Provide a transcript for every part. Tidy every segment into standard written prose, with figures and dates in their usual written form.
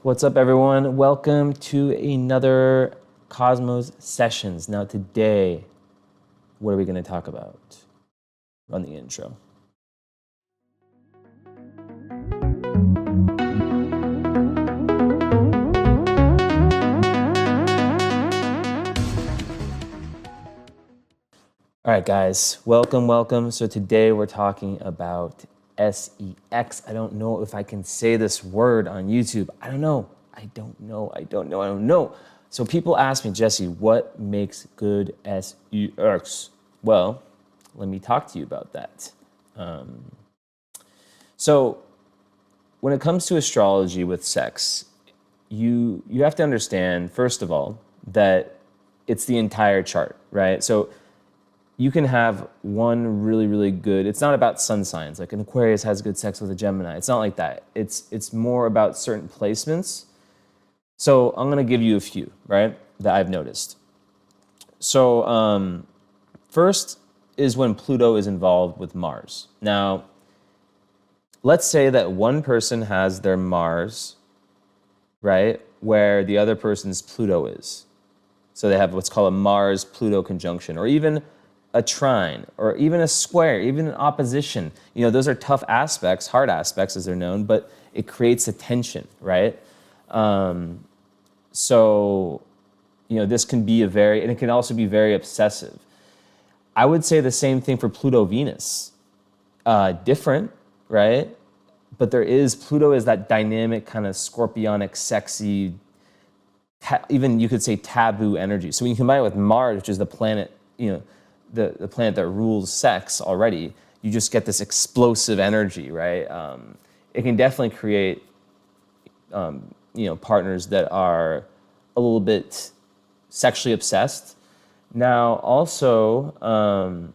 What's up, everyone? Welcome to another Cosmos Sessions. Now today, what are we going to talk about? Run the intro. All right, guys, welcome. So today we're talking about SEX. I don't know if I can say this word on YouTube. I don't know. So people ask me, Jesse, what makes good SEX? Well, let me talk to you about that. So when it comes to astrology with sex, you have to understand, first of all, that it's the entire chart, right? So you can have one really good, it's not about sun signs, like an Aquarius has good sex with a Gemini. It's not like that. It's more about certain placements. So I'm gonna give you a few, right, that I've noticed. So first is when Pluto is involved with Mars. Now, let's say that one person has their Mars, right, where the other person's Pluto is. So they have what's called a Mars-Pluto conjunction, or even a trine, or even a square, even an opposition. You know, those are tough aspects, hard aspects as they're known, but it creates a tension, right? So, you know, this can be and it can also be very obsessive. I would say the same thing for Pluto-Venus. Different, right? But Pluto is that dynamic kind of scorpionic, sexy, even you could say taboo energy. So when you combine it with Mars, which is the planet, you know, the planet that rules sex already, you just get this explosive energy, right? It can definitely create, you know, partners that are a little bit sexually obsessed. Now, also, I'm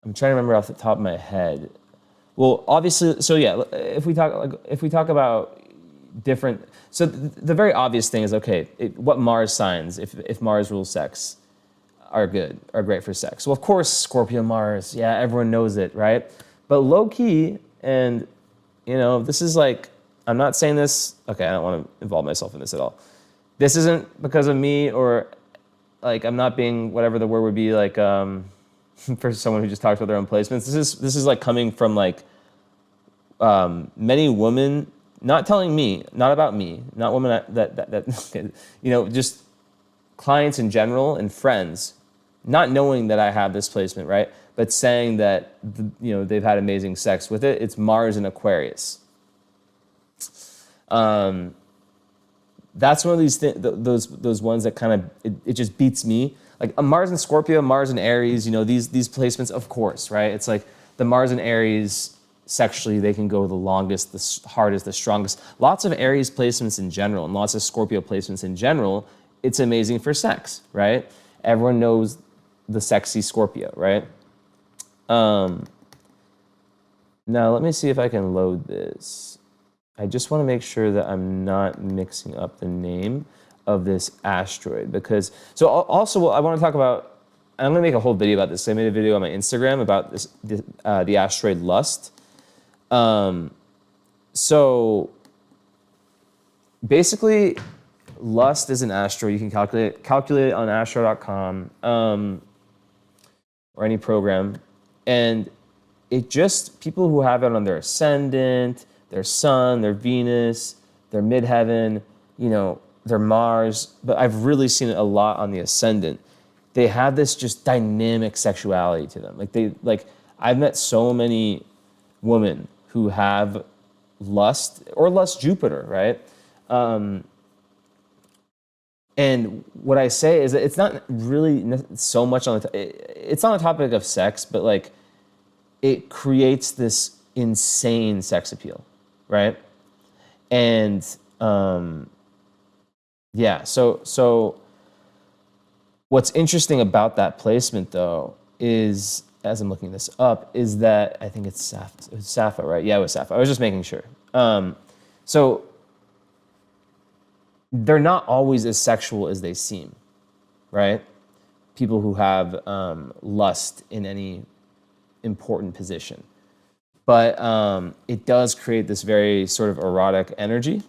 trying to remember off the top of my head. Well, obviously, so yeah, if we talk about different, so the very obvious thing is, okay, what Mars signs, if Mars rules sex, are great for sex. Well, of course, Scorpio Mars, yeah, everyone knows it, right? But low key, and you know, this is like, I'm not saying this, okay, I don't want to involve myself in this at all. This isn't because of me, or like, I'm not being whatever the word would be, like, for someone who just talks about their own placements. This is like coming from like many women, not telling me, not about me, not women that you know, just clients in general and friends, not knowing that I have this placement, right? But saying that, you know, they've had amazing sex with it. It's Mars and Aquarius. That's one of these those ones that kind of, it just beats me. Like Mars and Scorpio, Mars and Aries, you know, these placements, of course, right? It's like the Mars and Aries, sexually, they can go the longest, the hardest, the strongest. Lots of Aries placements in general and lots of Scorpio placements in general, it's amazing for sex, right? Everyone knows the sexy Scorpio, right? Now, let me see if I can load this. I just want to make sure that I'm not mixing up the name of this asteroid, because, so also I want to talk about, I'm going to make a whole video about this. I made a video on my Instagram about this, the asteroid Lust. So basically, Lust is an asteroid. You can calculate it on astro.com or any program. And it just, people who have it on their ascendant, their sun, their Venus, their midheaven, you know, their Mars, but I've really seen it a lot on the ascendant. They have this just dynamic sexuality to them. Like I've met so many women who have Lust or Lust Jupiter, right? And what I say is that it's not really so much on it's on the topic of sex, but like it creates this insane sex appeal, right? And yeah, so what's interesting about that placement though is, as I'm looking this up, is that I think it's Sappho, right? Yeah, it was Sappho. I was just making sure. So they're not always as sexual as they seem, right? People who have lust in any important position. But it does create this very sort of erotic energy,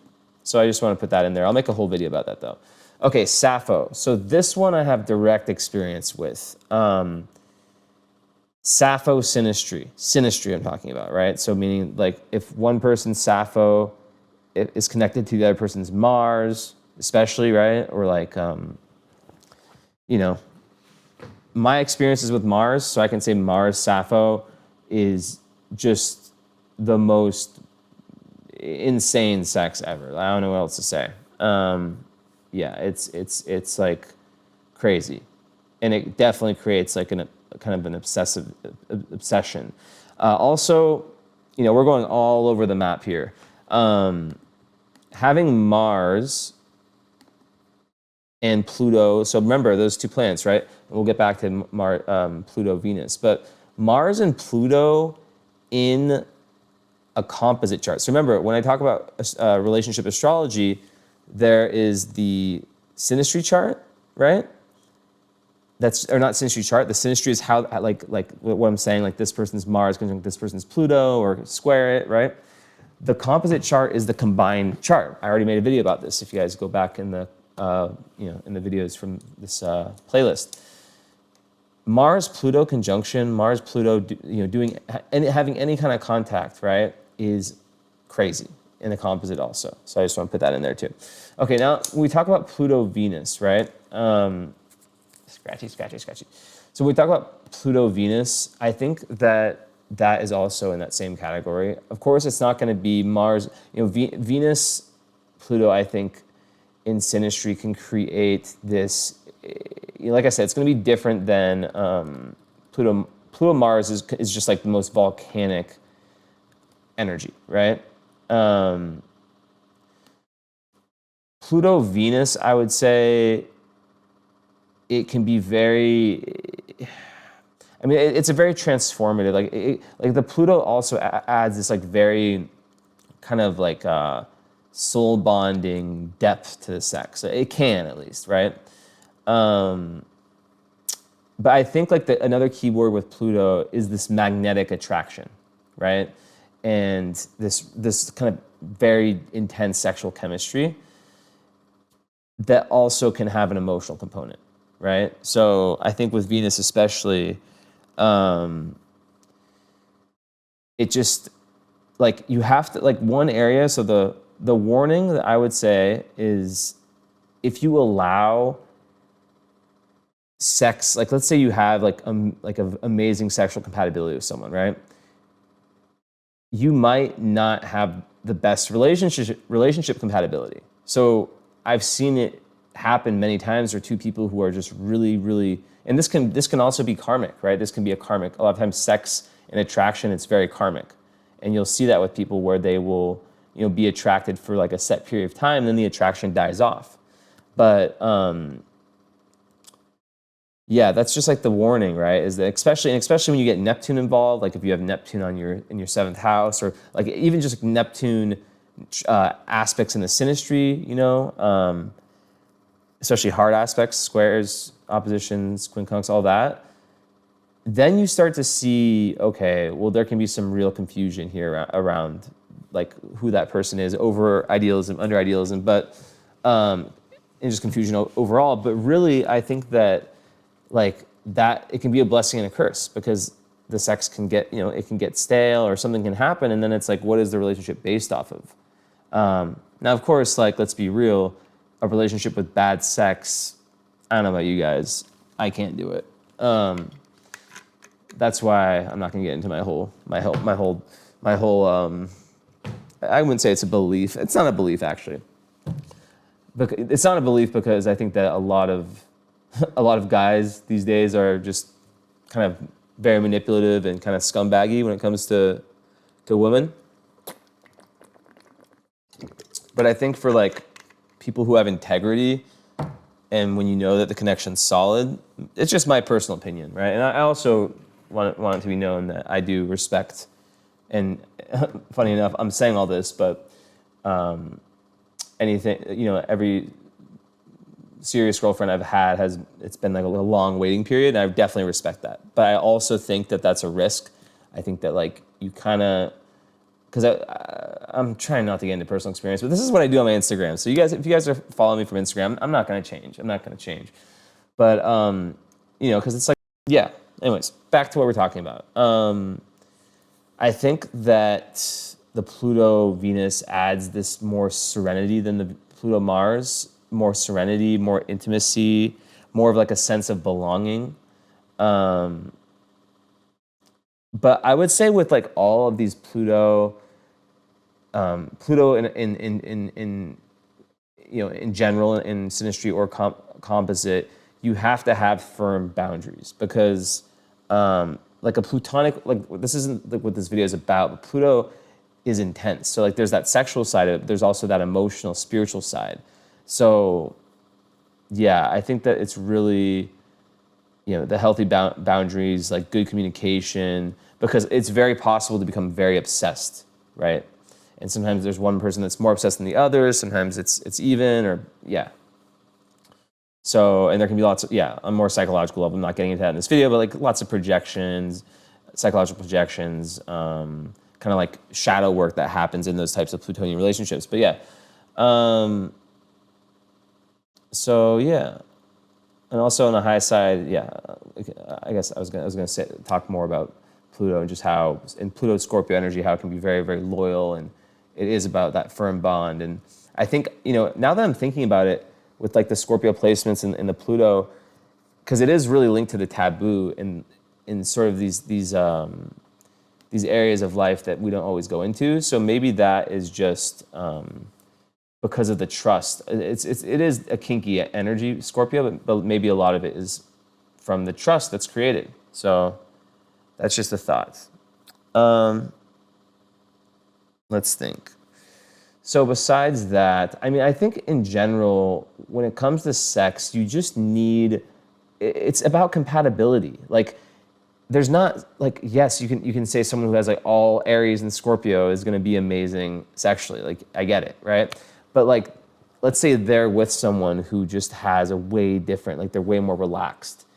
So I just want to put that in there. I'll make a whole video about that though. Okay, Sappho. So this one I have direct experience with. Sappho synastry. Synastry I'm talking about, right? So meaning like if one person's Sappho is connected to the other person's Mars, especially, right? Or like, you know, my experiences with Mars, so I can say Mars Sappho is just the most insane sex ever. I don't know what else to say. Yeah, it's like crazy, and it definitely creates like a kind of an obsession. Also, you know, we're going all over the map here. Having Mars and Pluto, so remember those two planets, right? We'll get back to Pluto-Venus, but Mars and Pluto in a composite chart. So remember, when I talk about relationship astrology, there is the synastry chart, right? That's, or not synastry chart, the synastry is how, like what I'm saying, like this person's Mars conjunct this person's Pluto, or square it, right? The composite chart is the combined chart. I already made a video about this. If you guys go back in the, you know, in the videos from this playlist. Mars-Pluto conjunction, Mars-Pluto, you know, doing, having any kind of contact, right, is crazy in the composite also. So I just want to put that in there too. Okay, now when we talk about Pluto-Venus, right? Scratchy. So when we talk about Pluto-Venus, I think that that is also in that same category. Of course, it's not going to be Mars. You know, Venus, Pluto, I think, in synastry can create this. You know, like I said, it's going to be different than Pluto. Pluto Mars is just like the most volcanic energy, right? Pluto Venus, I would say, it can be very. I mean, it's a very transformative. Like the Pluto also adds this like very kind of like soul bonding depth to the sex. It can, at least, right? But I think like another key word with Pluto is this magnetic attraction, right? And this kind of very intense sexual chemistry that also can have an emotional component, right? So I think with Venus especially, it just, like, you have to, like, one area, so the warning that I would say is if you allow sex, like let's say you have like an amazing sexual compatibility with someone, right? You might not have the best relationship compatibility. So I've seen it happen many times where two people who are just really, and this can also be karmic, right? This can be a karmic. A lot of times sex and attraction, it's very karmic. And you'll see that with people where they will, you know, be attracted for like a set period of time, and then the attraction dies off. But yeah, that's just like the warning, right? Is that especially when you get Neptune involved, like if you have Neptune on in your seventh house, or like even just Neptune aspects in the synastry, you know, especially hard aspects, squares, oppositions, quincunx, all that. Then you start to see, okay, well, there can be some real confusion here around like who that person is, over idealism, under idealism, but and just confusion overall. But really, I think that like that it can be a blessing and a curse, because the sex can get, you know, it can get stale or something can happen, and then it's like, what is the relationship based off of? Now, of course, like, let's be real, a relationship with bad sex, I don't know about you guys, I can't do it. That's why I'm not gonna get into my whole I wouldn't say it's a belief. It's not a belief, actually. But it's not a belief because I think that a lot of guys these days are just kind of very manipulative and kind of scumbaggy when it comes to women. But I think for like people who have integrity, and when you know that the connection's solid, it's just my personal opinion, right? And I also want it to be known that I do respect, and funny enough, I'm saying all this, but anything, you know, every serious girlfriend I've had it's been like a long waiting period, and I definitely respect that. But I also think that that's a risk. I think that like you kind of because I'm trying not to get into personal experience, but this is what I do on my Instagram. So you guys, if you guys are following me from Instagram, I'm not going to change. I'm not going to change. But, you know, because it's like, yeah. Anyways, back to what we're talking about. I think that the Pluto-Venus adds this more serenity than the Pluto-Mars, more serenity, more intimacy, more of like a sense of belonging. But I would say with like all of these Pluto in you know, in general, in synastry or composite, you have to have firm boundaries because like a Plutonic, like this isn't like what this video is about, but Pluto is intense. So like there's that sexual side of it, but there's also that emotional, spiritual side. So yeah, I think that it's really, you know, the healthy boundaries, like good communication, because it's very possible to become very obsessed, right? And sometimes there's one person that's more obsessed than the other. Sometimes it's even, or yeah. So, and there can be lots of, yeah, on more psychological level, I'm not getting into that in this video, but like lots of projections, psychological projections, kind of like shadow work that happens in those types of Plutonian relationships. But yeah. So yeah. And also on the high side, yeah, I guess I was gonna say, talk more about Pluto and just how in Pluto Scorpio energy, how it can be very, very loyal, and it is about that firm bond. And I think, you know, now that I'm thinking about it with like the Scorpio placements and the Pluto, because it is really linked to the taboo in sort of these areas of life that we don't always go into. So maybe that is just because of the trust. It is a kinky energy, Scorpio, but maybe a lot of it is from the trust that's created. So that's just a thought. Let's think. So besides that, I mean, I think in general, when it comes to sex, you just need, it's about compatibility. Like, there's not, like, yes, you can say someone who has like all Aries and Scorpio is gonna be amazing sexually. Like, I get it, right? But like, let's say they're with someone who just has a way different, like they're way more relaxed.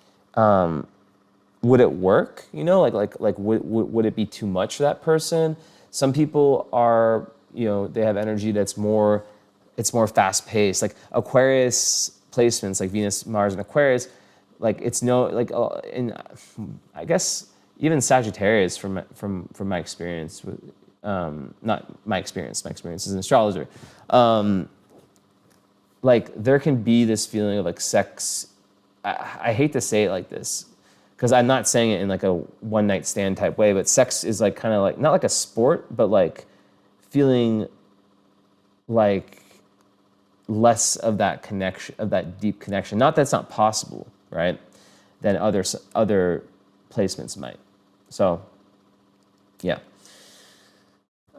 Would it work? You know, would it be too much for that person? Some people are, you know, they have energy that's more, it's more fast paced. Like Aquarius placements, like Venus, Mars, and Aquarius, like it's no, like in, I guess even Sagittarius from my experience with, not my experience as an astrologer, like there can be this feeling of like sex. I hate to say it like this, because I'm not saying it in like a one night stand type way, but sex is like kind of like, not like a sport, but like feeling like less of that connection, of that deep connection. Not that it's not possible, right? Than other placements might. So, yeah.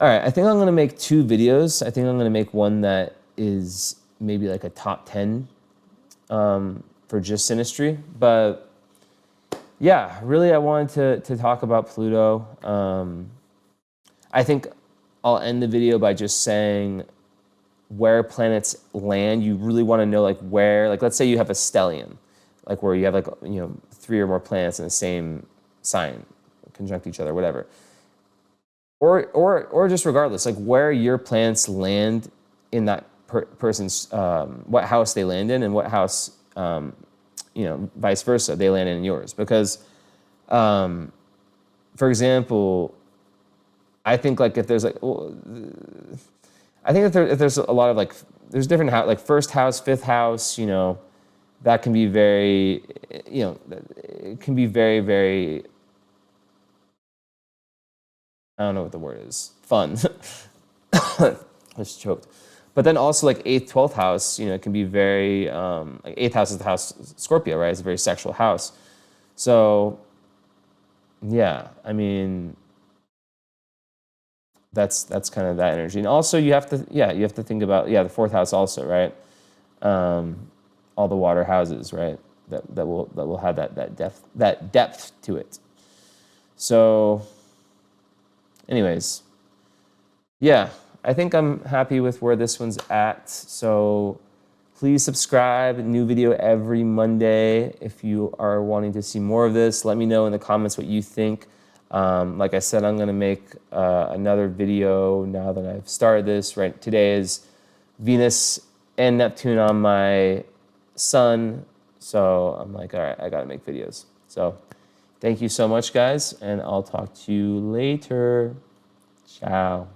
All right, I think I'm gonna make 2 videos. I think I'm gonna make one that is maybe like a top 10 for just synastry, but yeah, really I wanted to talk about Pluto. I think I'll end the video by just saying where planets land. You really want to know like where, like let's say you have a stellium, like where you have like, you know, 3 or more planets in the same sign, conjunct each other, whatever. Or just regardless, like where your planets land in that person's, what house they land in, and what house, you know, vice versa, they land in yours. Because, for example, I think like if there's like, well, I think if there's a lot of like, there's different house, like first house, fifth house, you know, that can be very, you know, it can be very, very, I don't know what the word is, fun. I just choked. But then also like 8th, 12th house, you know, it can be very, like 8th house is the house Scorpio, right? It's a very sexual house. So, yeah, I mean, that's kind of that energy. And also you have to, yeah, you have to think about, yeah, the 4th house also, right? All the water houses, right? That will have that depth to it. So, anyways, yeah, I think I'm happy with where this one's at. So please subscribe. New video every Monday. If you are wanting to see more of this, let me know in the comments what you think. Like I said, I'm going to make another video now that I've started this. Right, today is Venus and Neptune on my sun, so I'm like, all right, I got to make videos. So thank you so much, guys, and I'll talk to you later. Ciao.